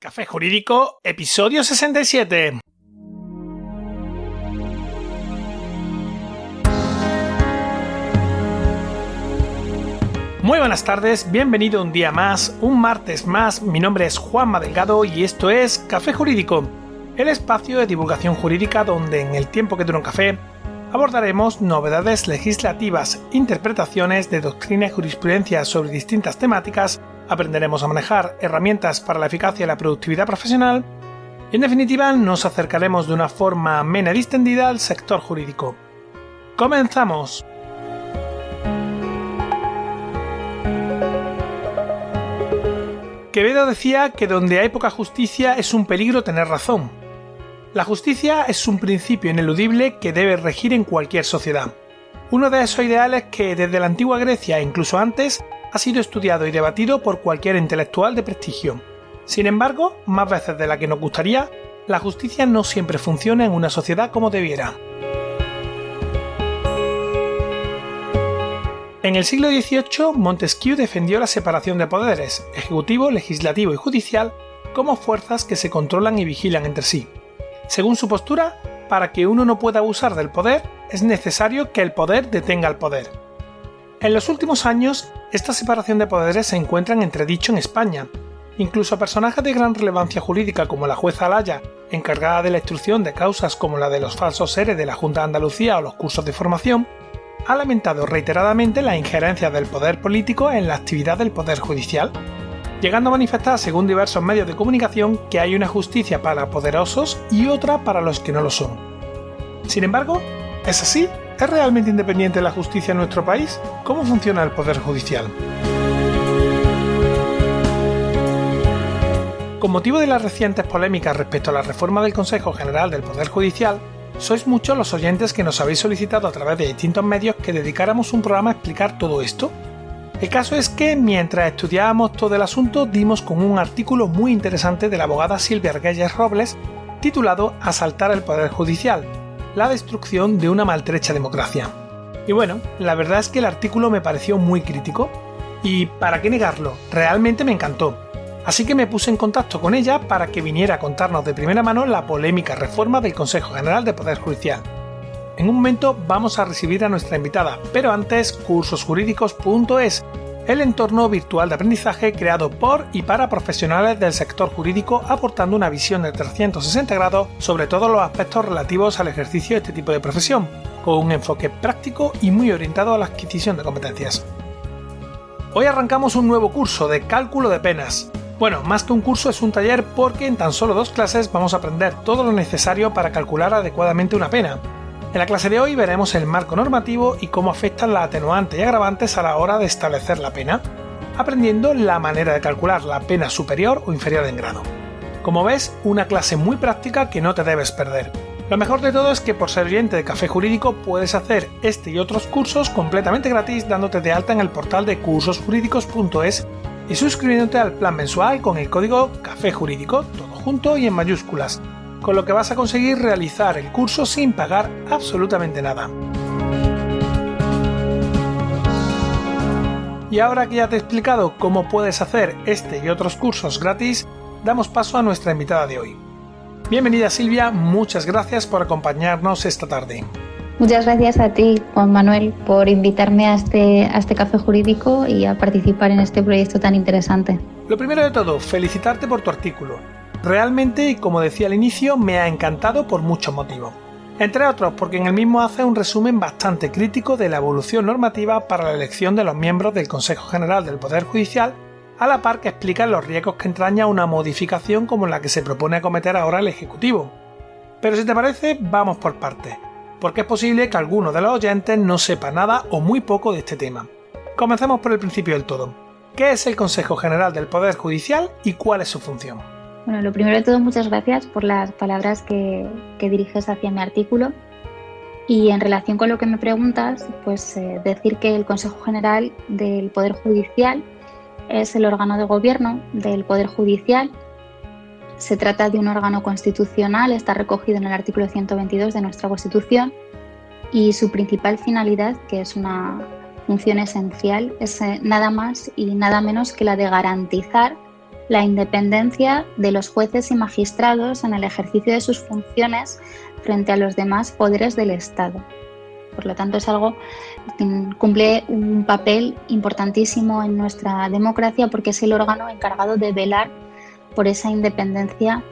Café Jurídico, episodio 67. Muy buenas tardes, bienvenido un día más, un martes más. Mi nombre es Juanma Delgado y esto es Café Jurídico, el espacio de divulgación jurídica donde en el tiempo que dura un café abordaremos novedades legislativas, interpretaciones de doctrina y jurisprudencia sobre distintas temáticas, aprenderemos a manejar herramientas para la eficacia y la productividad profesional y, en definitiva, nos acercaremos de una forma amena y distendida al sector jurídico. ¡Comenzamos! Quevedo decía que donde hay poca justicia es un peligro tener razón. La justicia es un principio ineludible que debe regir en cualquier sociedad. Uno de esos ideales que desde la antigua Grecia e incluso antes ha sido estudiado y debatido por cualquier intelectual de prestigio. Sin embargo, más veces de la que nos gustaría, la justicia no siempre funciona en una sociedad como debiera. En el siglo XVIII, Montesquieu defendió la separación de poderes, ejecutivo, legislativo y judicial, como fuerzas que se controlan y vigilan entre sí. Según su postura, para que uno no pueda abusar del poder, es necesario que el poder detenga al poder. En los últimos años, esta separación de poderes se encuentra en entredicho en España. Incluso personajes de gran relevancia jurídica como la jueza Alaya, encargada de la instrucción de causas como la de los falsos seres de la Junta de Andalucía o los cursos de formación, ha lamentado reiteradamente la injerencia del poder político en la actividad del poder judicial, llegando a manifestar, según diversos medios de comunicación, que hay una justicia para poderosos y otra para los que no lo son. Sin embargo, ¿es así? ¿Es realmente independiente la justicia en nuestro país? ¿Cómo funciona el poder judicial? Con motivo de las recientes polémicas respecto a la reforma del Consejo General del Poder Judicial, sois muchos los oyentes que nos habéis solicitado a través de distintos medios que dedicáramos un programa a explicar todo esto. El caso es que, mientras estudiábamos todo el asunto, dimos con un artículo muy interesante de la abogada Silvia Argüelles Robles titulado Asaltar el Poder Judicial, la destrucción de una maltrecha democracia. Y bueno, la verdad es que el artículo me pareció muy crítico y, ¿para qué negarlo?, realmente me encantó. Así que me puse en contacto con ella para que viniera a contarnos de primera mano la polémica reforma del Consejo General del Poder Judicial. En un momento vamos a recibir a nuestra invitada, pero antes cursosjurídicos.es, el entorno virtual de aprendizaje creado por y para profesionales del sector jurídico, aportando una visión de 360 grados sobre todos los aspectos relativos al ejercicio de este tipo de profesión, con un enfoque práctico y muy orientado a la adquisición de competencias. Hoy arrancamos un nuevo curso de cálculo de penas. Bueno, más que un curso es un taller porque en tan solo 2 clases vamos a aprender todo lo necesario para calcular adecuadamente una pena. En la clase de hoy veremos el marco normativo y cómo afectan las atenuantes y agravantes a la hora de establecer la pena, aprendiendo la manera de calcular la pena superior o inferior en grado. Como ves, una clase muy práctica que no te debes perder. Lo mejor de todo es que por ser oyente de Café Jurídico puedes hacer este y otros cursos completamente gratis dándote de alta en el portal de cursosjurídicos.es y suscribiéndote al plan mensual con el código Café Jurídico, todo junto y en mayúsculas, con lo que vas a conseguir realizar el curso sin pagar absolutamente nada. Y ahora que ya te he explicado cómo puedes hacer este y otros cursos gratis, damos paso a nuestra invitada de hoy. Bienvenida Silvia, muchas gracias por acompañarnos esta tarde. Muchas gracias a ti, Juan Manuel, por invitarme a este Café Jurídico y a participar en este proyecto tan interesante. Lo primero de todo, felicitarte por tu artículo. Realmente, y como decía al inicio, me ha encantado por muchos motivos. Entre otros, porque en el mismo hace un resumen bastante crítico de la evolución normativa para la elección de los miembros del Consejo General del Poder Judicial, a la par que explica los riesgos que entraña una modificación como la que se propone acometer ahora el Ejecutivo. Pero si te parece, vamos por partes, porque es posible que alguno de los oyentes no sepa nada o muy poco de este tema. Comencemos por el principio del todo. ¿Qué es el Consejo General del Poder Judicial y cuál es su función? Bueno, lo primero de todo, muchas gracias por las palabras que diriges hacia mi artículo. Y en relación con lo que me preguntas, pues decir que el Consejo General del Poder Judicial es el órgano de gobierno del Poder Judicial. Se trata de un órgano constitucional, está recogido en el artículo 122 de nuestra Constitución y su principal finalidad, que es una función esencial, es nada más y nada menos que la de garantizar la independencia de los jueces y magistrados en el ejercicio de sus funciones frente a los demás poderes del Estado. Por lo tanto, es algo que cumple un papel importantísimo en nuestra democracia porque es el órgano encargado de velar por esa independencia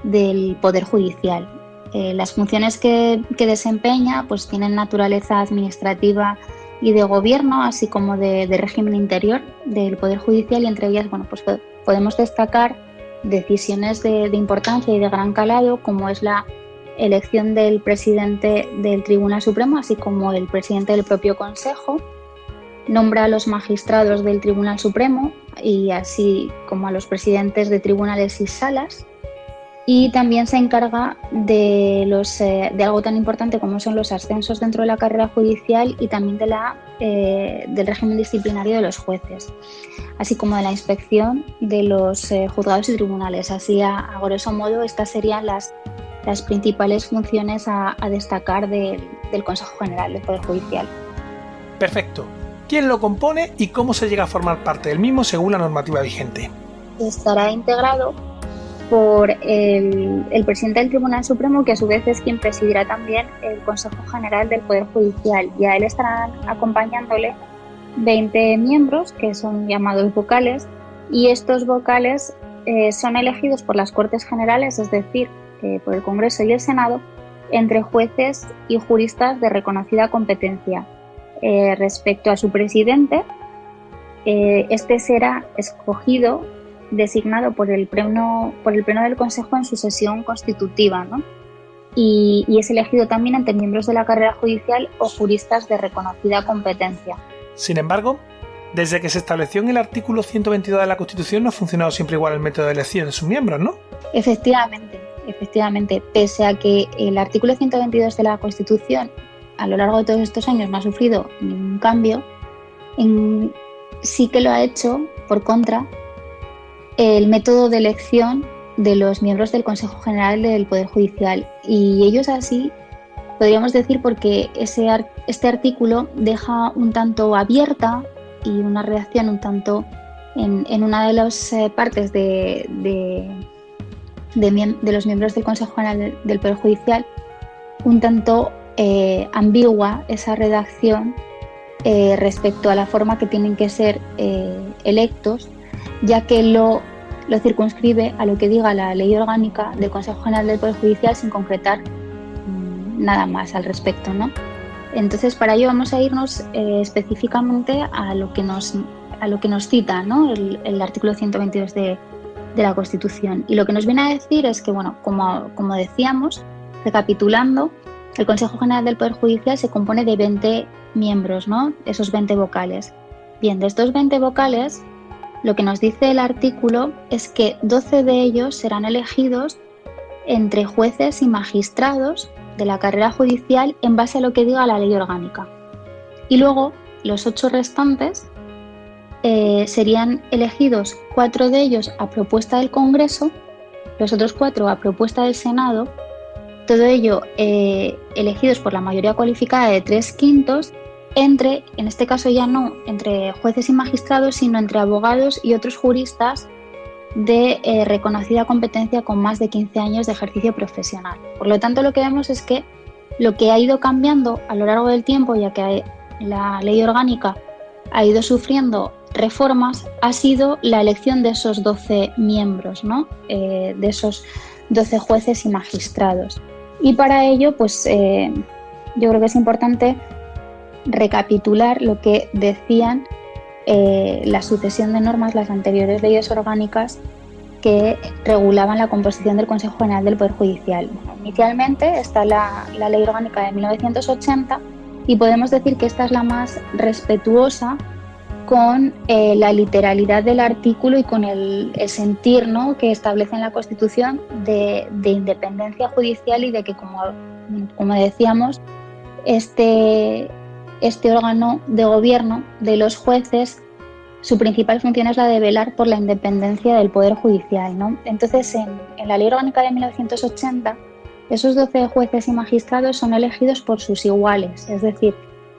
del Poder Judicial. Las funciones que desempeña pues, tienen naturaleza administrativa y de gobierno, así como de régimen interior del Poder Judicial, y entre ellas pues podemos destacar decisiones de importancia y de gran calado, como es la elección del presidente del Tribunal Supremo, así como el presidente del propio Consejo, nombra a los magistrados del Tribunal Supremo y así como a los presidentes de tribunales y salas, y también se encarga de algo tan importante como son los ascensos dentro de la carrera judicial y también del régimen disciplinario de los jueces, así como de la inspección de los juzgados y tribunales. Así, a grosso modo, estas serían las principales funciones a destacar del Consejo General del Poder Judicial. Perfecto. ¿Quién lo compone y cómo se llega a formar parte del mismo según la normativa vigente? Estará integrado por el presidente del Tribunal Supremo, que a su vez es quien presidirá también el Consejo General del Poder Judicial, y a él estarán acompañándole 20 miembros que son llamados vocales, y estos vocales son elegidos por las Cortes Generales, es decir, por el Congreso y el Senado, entre jueces y juristas de reconocida competencia. Respecto a su presidente, este será escogido, designado por el Pleno del Consejo en su sesión constitutiva, ¿no? Y es elegido también entre miembros de la carrera judicial o juristas de reconocida competencia. Sin embargo, desde que se estableció en el artículo 122 de la Constitución no ha funcionado siempre igual el método de elección de sus miembros, ¿no? Efectivamente, pese a que el artículo 122 de la Constitución a lo largo de todos estos años no ha sufrido ningún cambio, sí que lo ha hecho, por contra, el método de elección de los miembros del Consejo General del Poder Judicial. Y ellos así, podríamos decir, porque este artículo deja un tanto abierta y una redacción un tanto en una de las partes de los miembros del Consejo General del Poder Judicial, un tanto ambigua esa redacción respecto a la forma que tienen que ser electos, ya que lo circunscribe a lo que diga la Ley Orgánica del Consejo General del Poder Judicial sin concretar nada más al respecto, ¿no? Entonces, para ello vamos a irnos específicamente a lo que nos cita, ¿no? el artículo 122 de la Constitución. Y lo que nos viene a decir es que, bueno, como decíamos, recapitulando, el Consejo General del Poder Judicial se compone de 20 miembros, ¿no? Esos 20 vocales. Bien, de estos 20 vocales, lo que nos dice el artículo es que 12 de ellos serán elegidos entre jueces y magistrados de la carrera judicial en base a lo que diga la Ley Orgánica. Y luego, los 8 restantes serían elegidos, 4 de ellos a propuesta del Congreso, los otros 4 a propuesta del Senado, todo ello elegidos por la mayoría cualificada de 3/5 en este caso ya no entre jueces y magistrados, sino entre abogados y otros juristas de reconocida competencia con más de 15 años de ejercicio profesional. Por lo tanto, lo que vemos es que lo que ha ido cambiando a lo largo del tiempo, ya que la Ley Orgánica ha ido sufriendo reformas, ha sido la elección de esos 12 miembros, ¿no? De esos 12 jueces y magistrados. Y para ello, pues yo creo que es importante recapitular lo que decían la sucesión de normas, las anteriores leyes orgánicas que regulaban la composición del Consejo General del Poder Judicial. Bueno, inicialmente está la Ley Orgánica de 1980 y podemos decir que esta es la más respetuosa con la literalidad del artículo y con el sentir, ¿no?, que establece en la Constitución de independencia judicial y de que, como decíamos, este órgano de gobierno de los jueces, su principal función es la de velar por la independencia del Poder Judicial, ¿no? Entonces, en la Ley Orgánica de 1980, esos 12 jueces y magistrados son elegidos por sus iguales, es decir,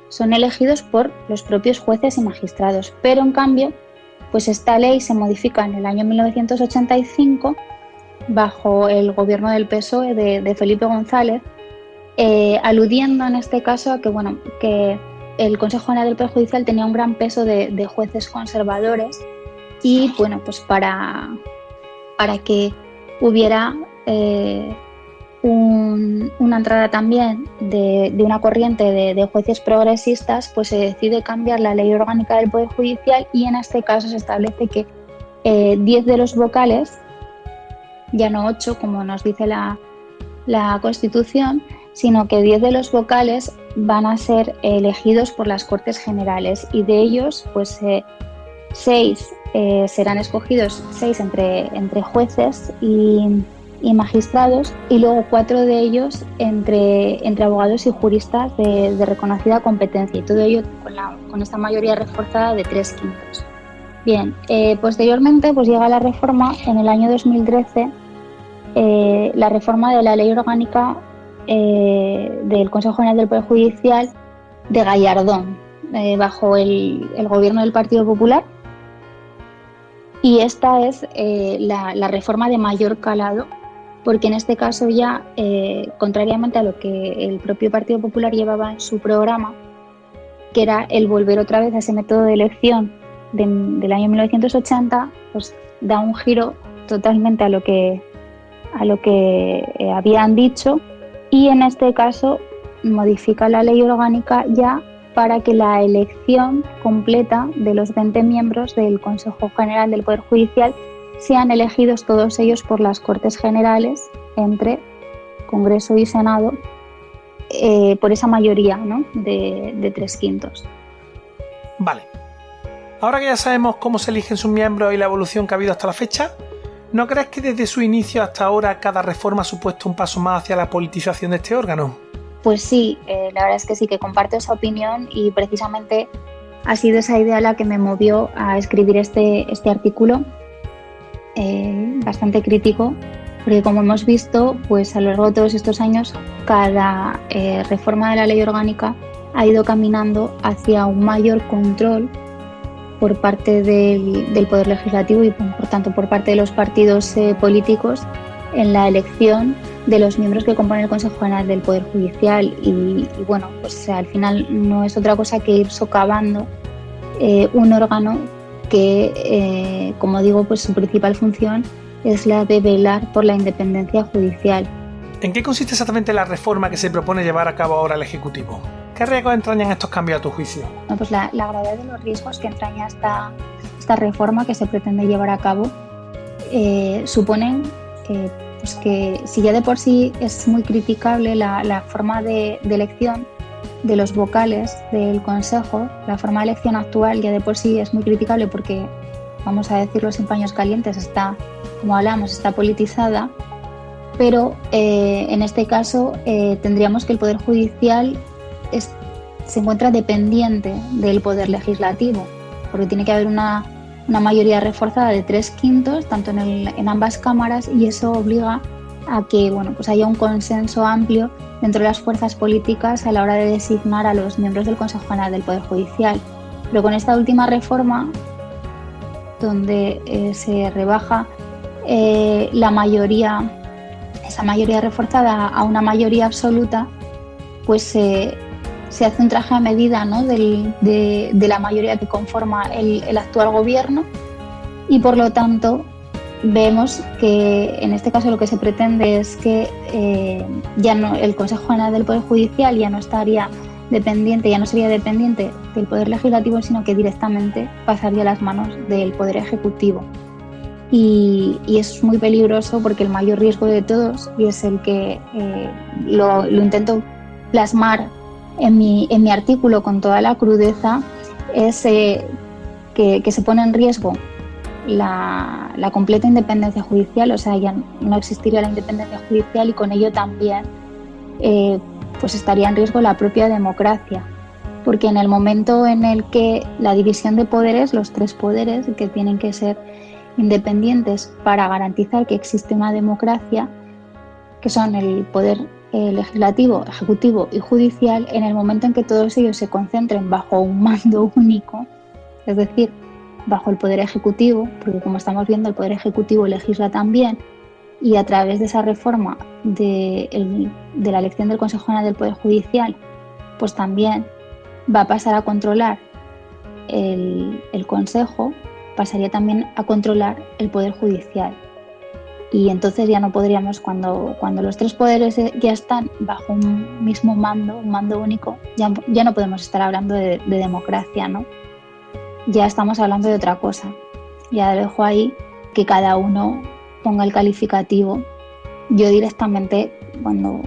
son elegidos por los propios jueces y magistrados, pero en cambio Pues esta ley se modifica en el año 1985 bajo el gobierno del PSOE de Felipe González, aludiendo en este caso a que el Consejo General del Poder Judicial tenía un gran peso de jueces conservadores y pues para que hubiera una entrada también de una corriente de jueces progresistas, pues se decide cambiar la ley orgánica del Poder Judicial y en este caso se establece que 10 de los vocales, ya no 8 como nos dice la Constitución, sino que 10 de los vocales van a ser elegidos por las Cortes Generales y de ellos pues 6 serán escogidos, 6 entre jueces y magistrados y luego 4 de ellos entre abogados y juristas de reconocida competencia y todo ello con esta mayoría reforzada de 3/5. Bien, posteriormente pues llega la reforma en el año 2013, la reforma de la ley orgánica del Consejo General del Poder Judicial de Gallardón, bajo el gobierno del Partido Popular, y esta es la reforma de mayor calado, porque en este caso ya, contrariamente a lo que el propio Partido Popular llevaba en su programa, que era el volver otra vez a ese método de elección del año 1980, pues da un giro totalmente a lo que habían dicho y en este caso modifica la ley orgánica ya para que la elección completa de los 20 miembros del Consejo General del Poder Judicial sean elegidos todos ellos por las Cortes Generales entre Congreso y Senado, por esa mayoría, ¿no?, de 3/5. Vale. Ahora que ya sabemos cómo se eligen sus miembros y la evolución que ha habido hasta la fecha, ¿no crees que desde su inicio hasta ahora cada reforma ha supuesto un paso más hacia la politización de este órgano? Pues sí, la verdad es que sí, que comparto esa opinión y precisamente ha sido esa idea la que me movió a escribir este artículo bastante crítico, porque como hemos visto, pues a lo largo de todos estos años cada reforma de la ley orgánica ha ido caminando hacia un mayor control por parte del Poder Legislativo y por tanto por parte de los partidos políticos en la elección de los miembros que componen el Consejo General del Poder Judicial y bueno, pues al final no es otra cosa que ir socavando un órgano que, como digo, pues su principal función es la de velar por la independencia judicial. ¿En qué consiste exactamente la reforma que se propone llevar a cabo ahora el Ejecutivo? ¿Qué riesgos entrañan estos cambios a tu juicio? No, pues la gravedad de los riesgos que entraña esta reforma que se pretende llevar a cabo suponen pues que si ya de por sí es muy criticable la forma de elección de los vocales del Consejo, la forma de elección actual ya de por sí es muy criticable porque, vamos a decirlo sin paños calientes, está, como hablamos, está politizada, pero en este caso tendríamos que el Poder Judicial se encuentra dependiente del Poder Legislativo, porque tiene que haber una mayoría reforzada de 3/5, tanto en ambas cámaras, y eso obliga a que pues haya un consenso amplio dentro de las fuerzas políticas a la hora de designar a los miembros del Consejo General del Poder Judicial. Pero con esta última reforma, donde se rebaja la mayoría, esa mayoría reforzada a una mayoría absoluta, pues se hace un traje a medida, ¿no?, de la mayoría que conforma el actual gobierno y por lo tanto vemos que en este caso lo que se pretende es que ya no, el Consejo General del Poder Judicial ya no sería dependiente del Poder Legislativo, sino que directamente pasaría a las manos del Poder Ejecutivo. Y es muy peligroso porque el mayor riesgo de todos, y es el que lo intento plasmar en mi artículo con toda la crudeza, es que se pone en riesgo la completa independencia judicial, o sea, ya no existiría la independencia judicial y con ello también pues estaría en riesgo la propia democracia, porque en el momento en el que la división de poderes, los 3 poderes que tienen que ser independientes para garantizar que existe una democracia, que son el poder legislativo, ejecutivo y judicial, en el momento en que todos ellos se concentren bajo un mando único, es decir, bajo el Poder Ejecutivo, porque como estamos viendo el Poder Ejecutivo legisla también, y a través de esa reforma de la elección del Consejo General del Poder Judicial, pues también va a pasar a controlar el Consejo, pasaría también a controlar el Poder Judicial. Y entonces ya no podríamos, cuando los tres poderes ya están bajo un mismo mando, un mando único, ya no podemos estar hablando de democracia, ¿no? Ya estamos hablando de otra cosa. Ya dejo ahí que cada uno ponga el calificativo. Yo directamente, cuando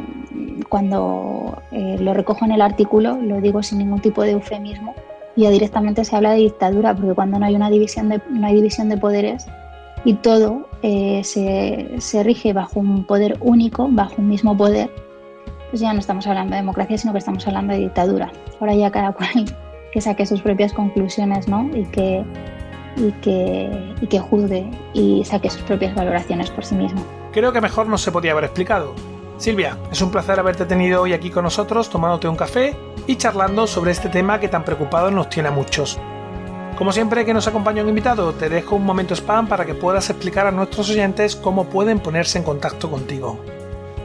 lo recojo en el artículo, lo digo sin ningún tipo de eufemismo, ya directamente se habla de dictadura, porque cuando no hay división de poderes y todo se rige bajo un poder único, bajo un mismo poder, pues ya no estamos hablando de democracia, sino que estamos hablando de dictadura. Ahora ya cada cual que saque sus propias conclusiones, ¿no? y que juzgue y saque sus propias valoraciones por sí mismo. Creo que mejor no se podía haber explicado. Silvia, es un placer haberte tenido hoy aquí con nosotros, tomándote un café y charlando sobre este tema que tan preocupados nos tiene a muchos. Como siempre que nos acompaña un invitado, te dejo un momento spam para que puedas explicar a nuestros oyentes cómo pueden ponerse en contacto contigo.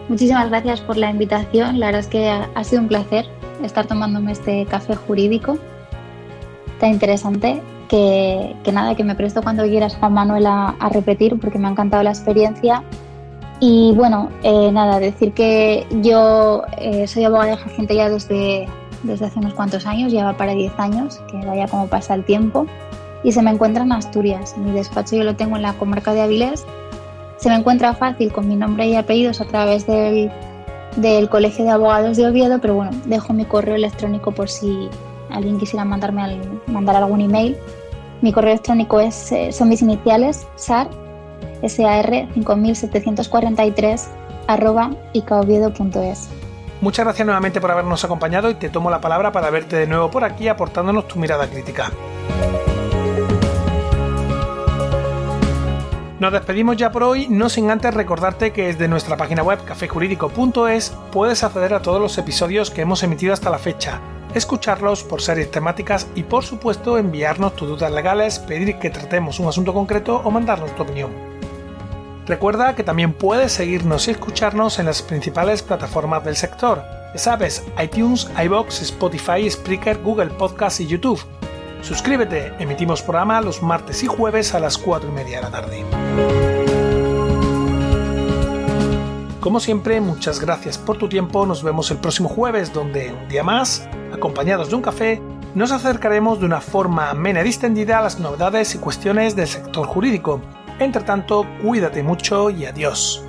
Muchísimas gracias por la invitación. La verdad es que ha sido un placer estar tomándome este café jurídico tan interesante que me presto cuando quieras, Juan Manuel, a repetir, porque me ha encantado la experiencia. Y bueno, decir que yo soy abogada ejerciente ya desde hace unos cuantos años, ya va para 10 años, que vaya como pasa el tiempo, y se me encuentra en Asturias. Mi despacho yo lo tengo en la comarca de Avilés. Se me encuentra fácil con mi nombre y apellidos a través del Colegio de Abogados de Oviedo, pero bueno, dejo mi correo electrónico por si alguien quisiera mandar algún email. Mi correo electrónico son mis iniciales, SAR 5743 @icaoviedo.es. Muchas gracias nuevamente por habernos acompañado y te tomo la palabra para verte de nuevo por aquí aportándonos tu mirada crítica. Nos despedimos ya por hoy, no sin antes recordarte que desde nuestra página web cafejuridico.es puedes acceder a todos los episodios que hemos emitido hasta la fecha, escucharlos por series temáticas y por supuesto enviarnos tus dudas legales, pedir que tratemos un asunto concreto o mandarnos tu opinión. Recuerda que también puedes seguirnos y escucharnos en las principales plataformas del sector. Ya sabes, iTunes, iVoox, Spotify, Spreaker, Google Podcast y YouTube. Suscríbete, emitimos programa los martes y jueves a las 4:30 de la tarde. Como siempre, muchas gracias por tu tiempo, nos vemos el próximo jueves donde, un día más, acompañados de un café, nos acercaremos de una forma amena y distendida a las novedades y cuestiones del sector jurídico. Entre tanto, cuídate mucho y adiós.